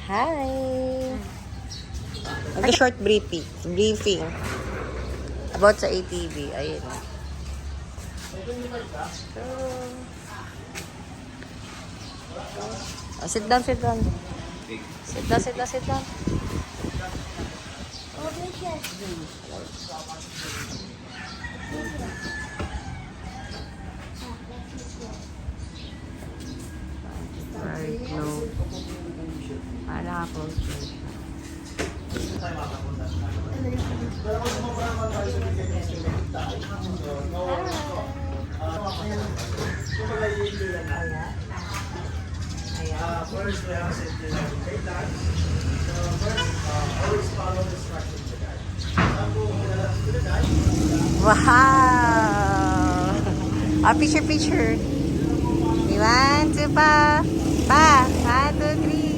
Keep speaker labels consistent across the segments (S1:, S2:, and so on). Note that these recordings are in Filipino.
S1: Hi! Mag-short briefing about sa ATV. Ayun. Sit down. Sit down. Right, no. Para ako.
S2: First, we have said take that. So first, always follow the instructions to the guide. To the guide.
S1: Wow! A picture. 1, 2, pa. 1, 2, 3.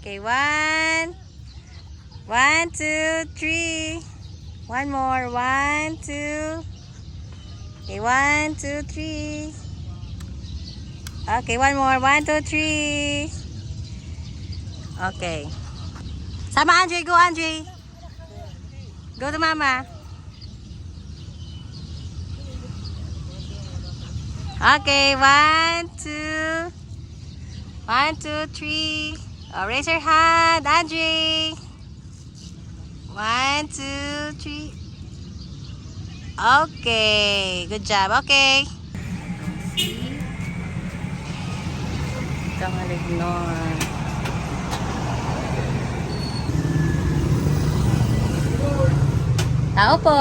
S1: Okay, 1, 2, 3. One more. 1, 2. Okay, 1, 2, 3. Okay, one more. 1, 2, 3. Okay. Sama Andre. Go, Andre. Go to mama. Okay, 1, 2. 1, 2, 3. Oh, raise your hand, Andre. 1, 2, 3. Okay, good job. Okay. Jangan ignore. Tao po!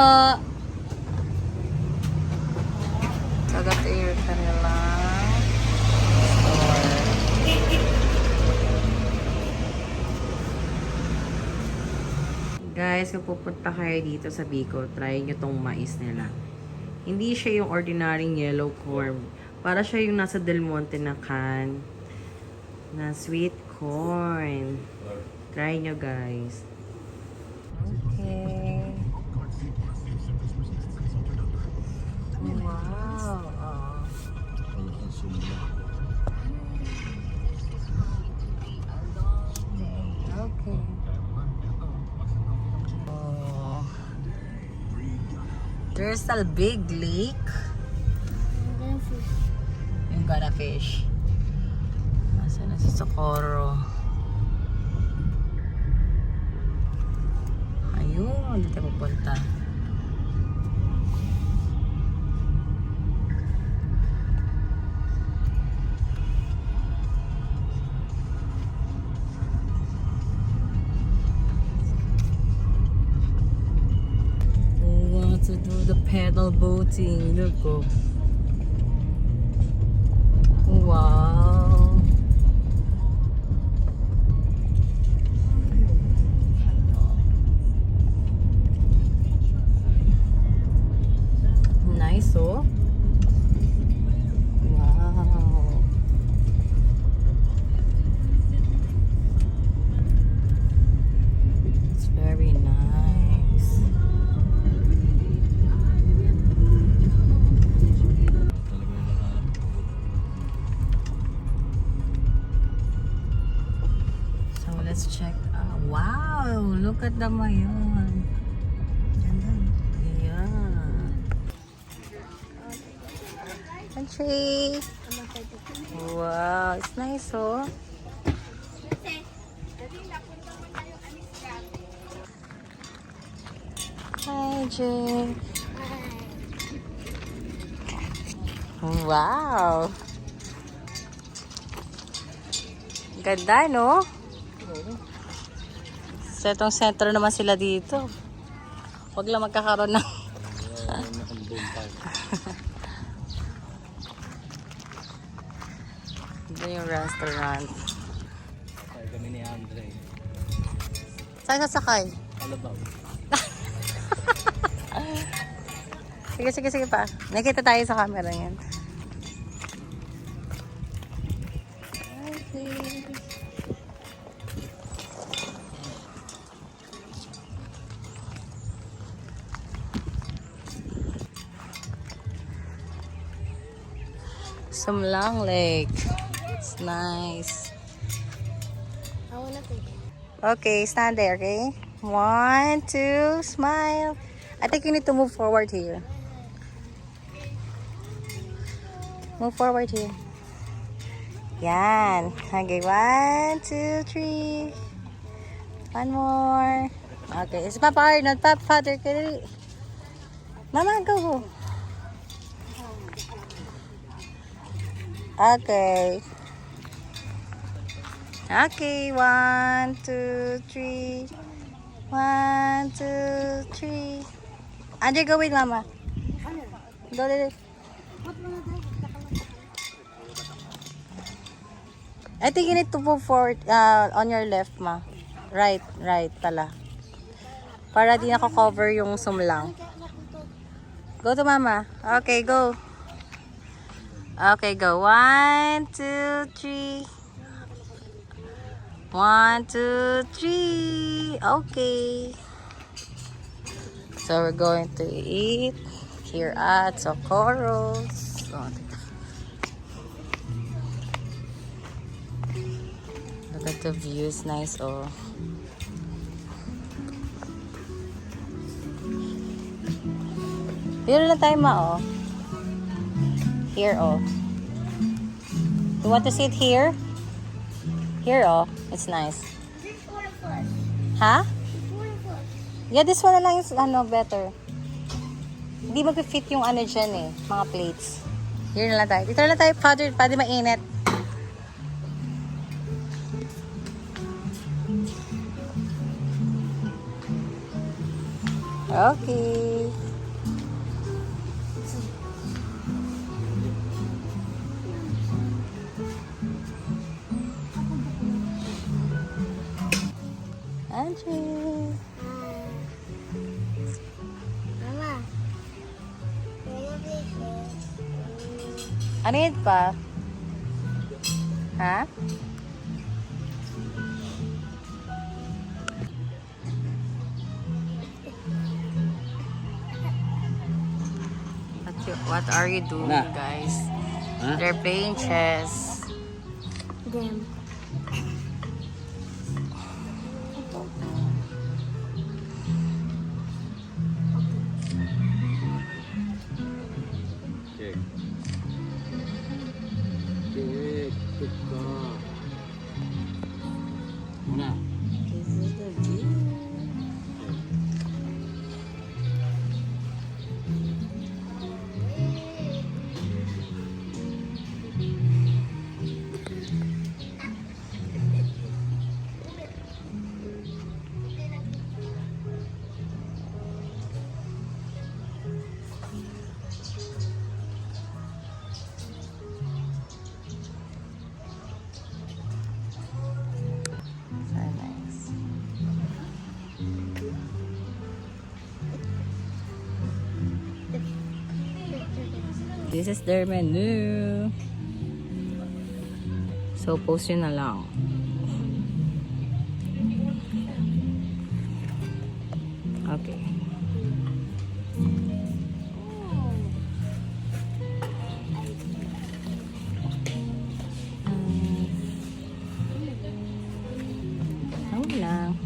S1: Sagat air kanilang store. Guys, kung pupunta kayo dito sa Bicol, try nyo tong mais nila. Hindi siya yung ordinaryong yellow corn. Para siya yung nasa Del Monte na can na sweet corn. Try nyo, guys. Okay. Wow. Okay. Oh. There's a big lake. Yung gonna fish. Nasaan na si Socorro? Ayun, dito pupunta. To do the pedal boating. Look, oh. Wow. Nice, oh. Wow. It's very nice. Let's check. Wow! Look at the mayon. Yeah. Country. Wow, it's nice, oh. Hi, Jay. Wow. Ganda, no? Sa itong sentro naman sila dito. Huwag lang magkakaroon ng ito yung restaurant.
S2: Sakay kami ni Andre.
S1: Saan sasakay?
S2: Alabaw.
S1: Sige pa. Nakita tayo sa camera yan. Okay. SUMLANG Lake. It's nice.
S3: I wanna take it.
S1: Okay, stand there, okay? 1, 2, smile. I think you need to move forward here. Move forward here. Yan. Okay, 1, 2, 3. One more. Okay, it's Papa, not Papa, Father. Mama, go. Okay. Okay, 1, 2, 3. 1, 2, 3. Andre, go with Mama. Go. I think you need to move forward on your left, Ma. Right pala. Para di nako-cover yung SUMLANG. Go to Mama. Okay, go. Okay, go. 1, 2, 3. 1, 2, 3. Okay. So we're going to eat here at Socorro's. Look at the view. It's nice, oh. Dito na tayo, Ma, oh. Here, oh. You want to sit here? Here, oh. It's nice. Ha? Yeah, this one na lang is, better. Hindi mag-fit yung dyan, eh. Mga plates. Here na lang tayo. Dito na lang tayo, Father. Pwede mainit. Okay. Andrew.
S3: Mama. Where the fishes?
S1: Ano yun pa? Ha? What are you doing, guys?
S2: Huh?
S1: They're playing chess.
S3: Them.
S2: Okay. Okay, good girl. Muna.
S1: This is the view. So nice. This is their menu. So, post yun na lang. Okay. Ano lang.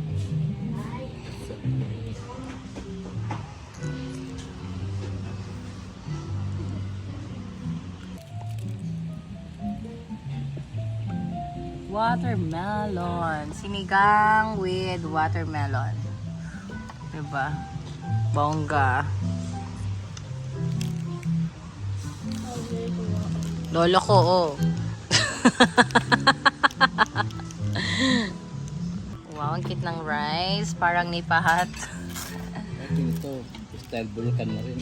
S1: Watermelon. Sinigang with watermelon. Diba? Bongga. Lolo ko, oh. Wow, ang cute ng rice. Parang nipahat.
S2: Ito, style Bulacan na rin.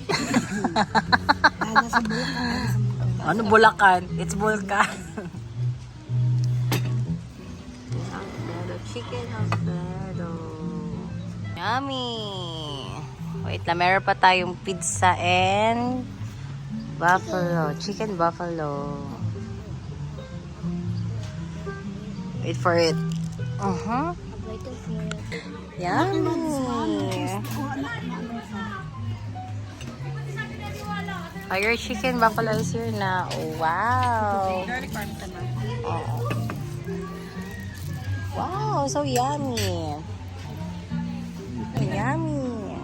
S1: Ano Bulacan? It's Bulacan. Alfredo. Chicken Alfredo. Yummy! Wait lang, meron pa tayong pizza and buffalo. Chicken buffalo. Wait for it. Yummy! Oh, your chicken buffalo is here na. Oh, wow! Oh. Wow, so yummy! Yummy!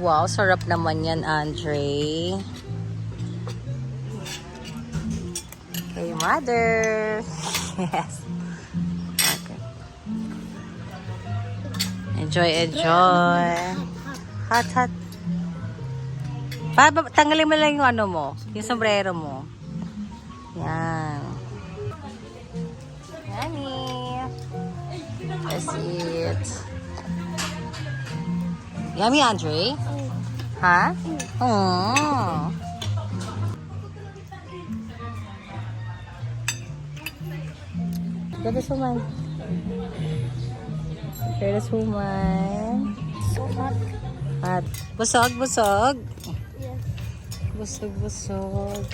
S1: Wow, sarap naman yan, Andre. Okay, mother. Yes. Okay. Enjoy, enjoy. Hot, hot. Tanggalin mo lang yung ano mo, yung sombrero mo. Yan. Yummy. That's it. Yummy, Andre? Ha? Oh. Ganda suman. Ganda suman.
S3: So hot.
S1: At busog, busog.
S3: Yes.
S1: Busog, busog.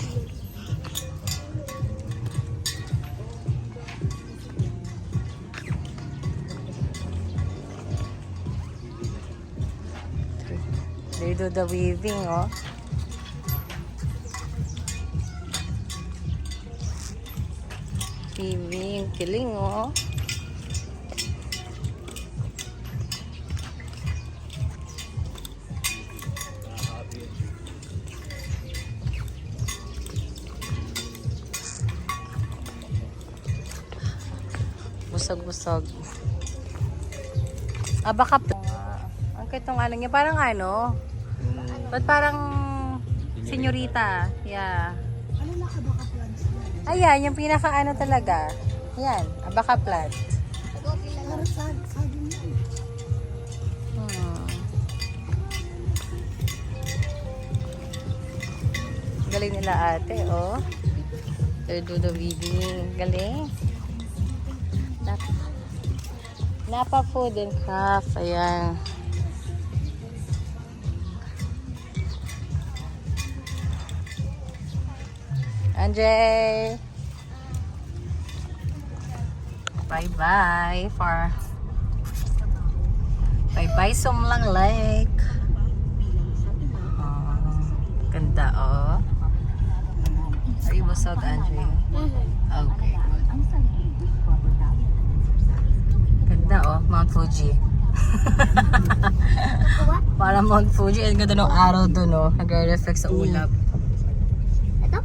S1: They do the weaving, oh. Weaving, kiling, oh. Busog-busog. Ah, baka po. Ang kitong ano niya, parang ano? Ba't parang senyorita? Yeah.
S3: Ano nakabaka plants?
S1: Ayan, yung pinaka ano talaga. Yan, abaka plant.
S3: Parang saging yan.
S1: Galing nila ate, oh. They do the weeding. Galing. Napa Food and Craft. Ayan. Anjay! Bye-bye for... Bye-bye Sumlang Lake. Oh, ganda, oh. Are you busog, Andre? Okay. Ganda, oh. Mount Fuji. Parang Mount Fuji. Ang ganda ng araw doon, oh. Nag-reflect sa ulap.
S3: Ito?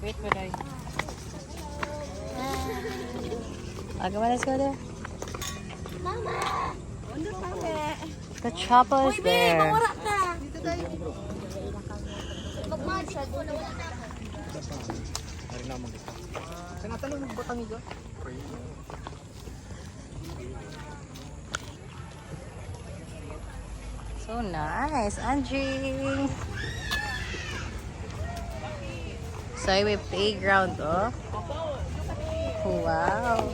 S1: Wait, wait. Agama, let's go there.
S3: Mama!
S1: The chopper is there.
S3: Mawara ka! Dito tayo. Mag-magic ko na wala na.
S2: Tinatanong mo ba kami dyan?
S1: So nice, Angie. So may playground, oh. Wow.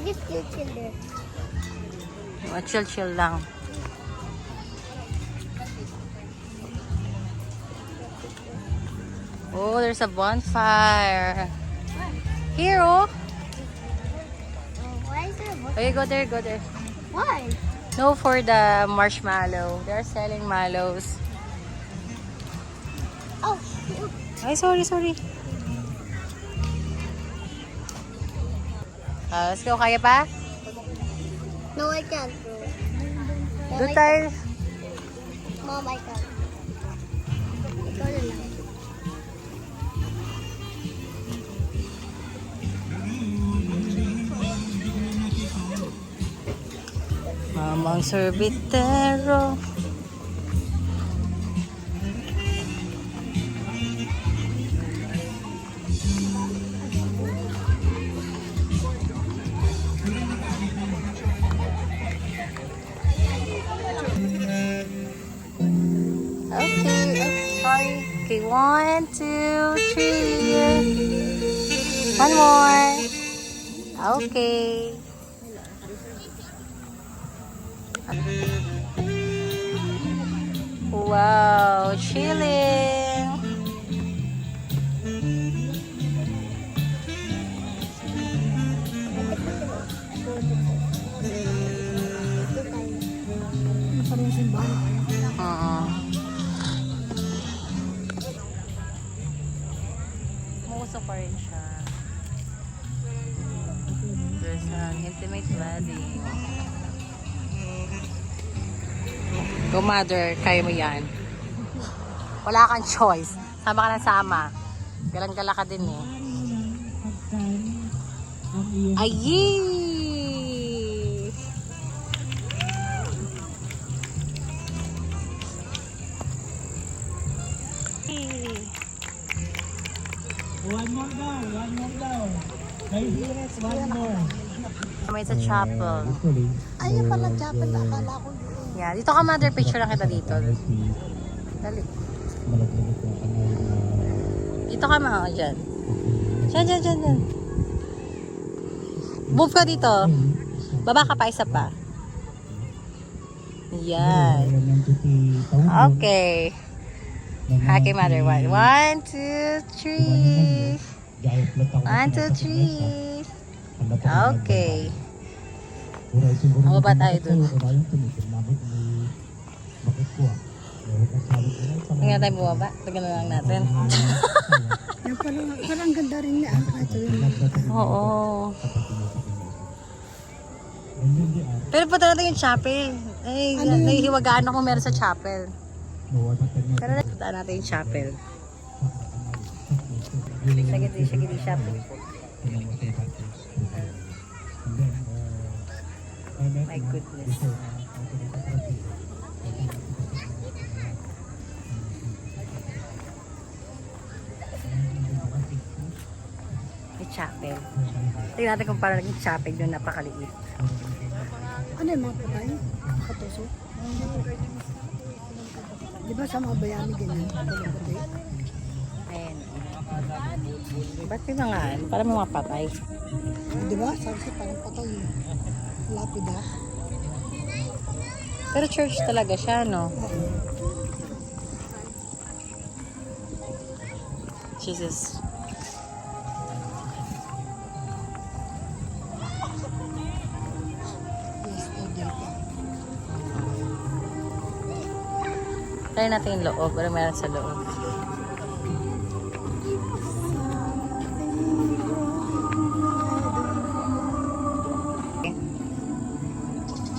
S3: Just chill there.
S1: Oh, chill lang. Oh, there's a bonfire. Here, oh.
S3: Why is there a
S1: Okay, go there.
S3: Why?
S1: No, for the marshmallow. They're selling mallows.
S3: Oh, shoot.
S1: Ay, sorry. Let's go. Kaya pa?
S3: No, I can't, bro.
S1: Doon tayo.
S3: Mom, I can't. Ikaw na lang.
S1: Mamang sorbitero. Okay, sorry. Okay, 1, 2, 3. One more. Okay. Wow, chilling. Muso pa rin siya. There's an intimate wedding. Go mother, kaya mo yan. Wala kang choice. Sama ka ng sama. Galang-gala ka din eh. Ayy!
S2: One more daw. Hey, Phoenix, one more.
S1: May sa chapel.
S3: Ay, yung pala chapel. Akala ko yun.
S1: Yeah, dito ka mother, picture lang kita dito. Dali. Dito ka mga dyan. Dyan. Move ka dito. Baba ka pa, isa pa. Yan. Okay. Okay, mother. 1, 2, 3. 1, 2, 3. Okay. Ang baba tayo dun. Tingnan tayo bumaba. Tagal na lang natin.
S3: Yung parang ganda rin niya.
S1: Oo. Pero punta natin yung chapel. Ay, nahihiwagaan ako meron sa chapel. Pero punta natin yung chapel. Shagiti chapel. My goodness. May chapel. Tingnan natin kung paano naging chapel doon, napakaliit.
S3: Ano yung mga patay? Katuso? Di ba sa mga bayani ganyan? Puti?
S1: Ayan. Ba't yung mga ano? Parang mga patay.
S3: Di ba? Sabi siya parang patay. Lapida.
S1: Pero church talaga siya, no? Jesus.
S3: Yesterday pa.
S1: Try natin yung loob. Pero meron sa loob.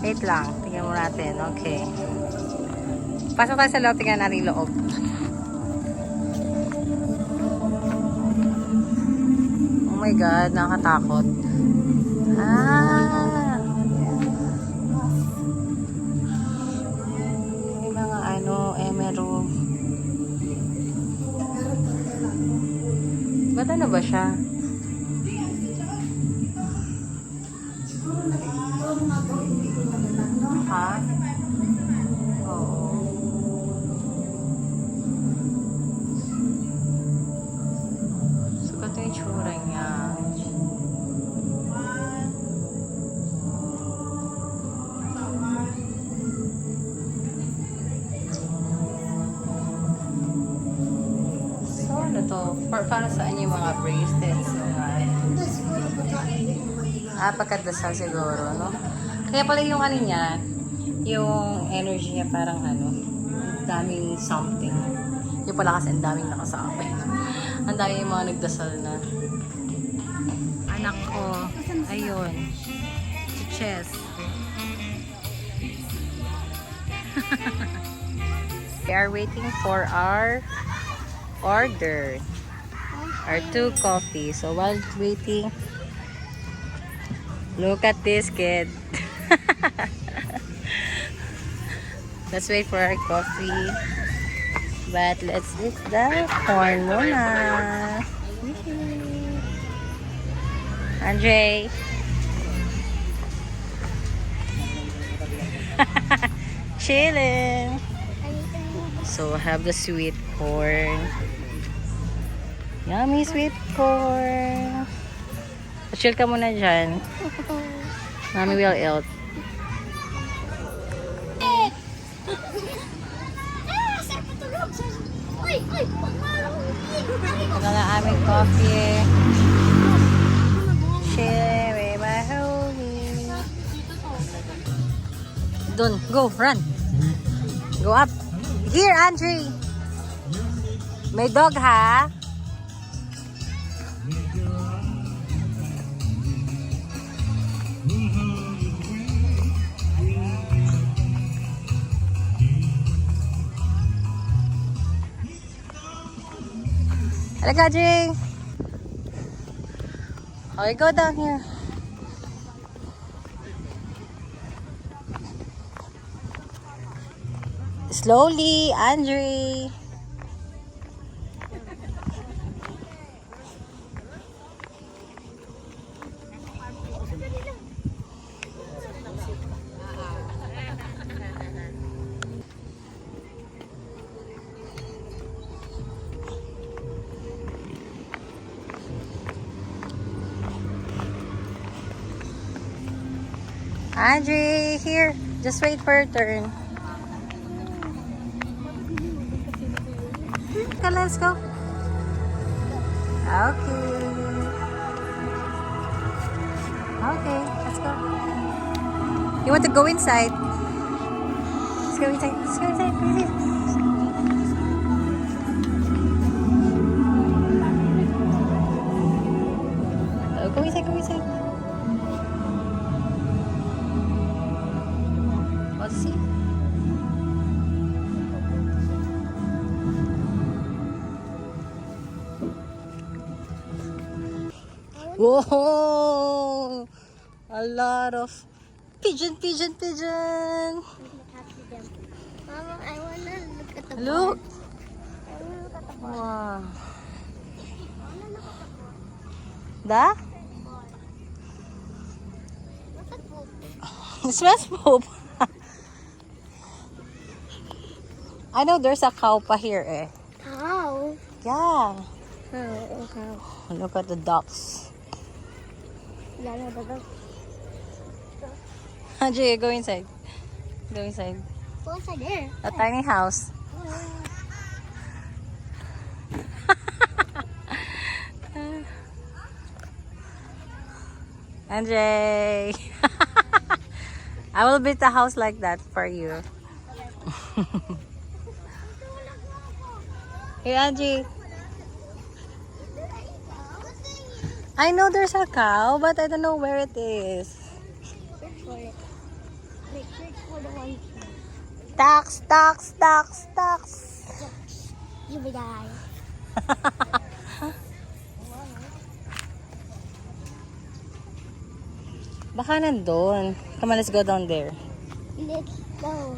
S1: Wait lang. Tingnan mo natin. Okay. Pasok tayo sa loob. Tingnan natin yung loob. Oh my God. Nakakatakot. Ah. May mga ano, emerald. Ba't ano ba siya? Ha? Oo. Sukat yung itsura niya. So, ano to? Para saan yung mga bracelets? Pagkadasal siguro, no? Kaya pala yung ano niya, yung energy niya parang ano, daming something. Yung pala kasi ang daming nakasakay. Ang daming yung mga nagdasal na. Anak ko, ayun. Si Chess. We are waiting for our order. Our 2 coffee. So while waiting, look at this kid. Let's wait for our coffee. But let's eat the corn muna. Andre. Chilling. So I have the sweet corn. Yummy sweet corn. Chill ka muna dyan. Mommy will eat. Ito na aming coffee. Share with my homie. Dun, go, run. Go up. Here, Andre. May dog, ha? Halika, Jing. Okay, go down here. Slowly, Andre. Andre, here. Just wait for your turn. Okay, let's go. Okay. Okay, let's go. You want to go inside? Let's go inside. Let's go inside. Go inside. Oh, go inside. Go inside. Whoa! A lot of pigeon, pigeon, pigeon.
S4: Mama, I wanna look at the
S1: Look.
S4: bird. I wanna look at the bird.
S1: Wow.
S4: I wanna look at the bird.
S1: Da?
S4: What's that poop?
S1: It smells poop. I know there's a cow pa here eh.
S4: Cow?
S1: Yeah.
S4: Oh, cow.
S1: Look at the ducks.
S4: Yeah, no, the
S1: Angie, go inside. Go inside.
S4: what's that there?
S1: A tiny house. Angie. I will build a house like that for you. Here, Angie. I know there's a cow, but I don't know where it is.
S4: Search for it. Like, search for the one.
S1: Ducks, ducks, ducks, ducks.
S4: You will die.
S1: Baka nandun. Come on, let's go down there.
S4: Let's go.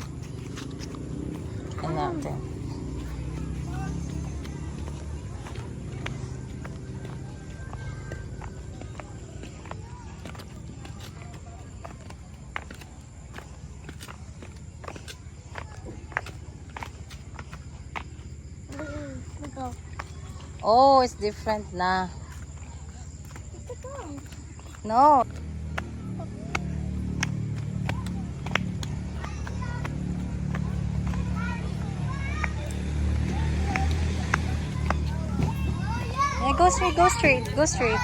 S1: And natin.
S4: Let's go.
S1: Oh, it's different na.
S4: Let's go.
S1: No. Yeah, go straight, go straight, go straight.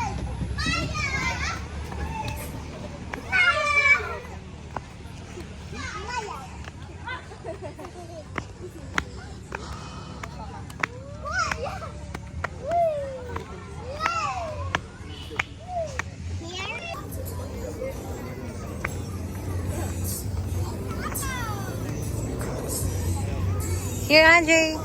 S1: Here, Angie.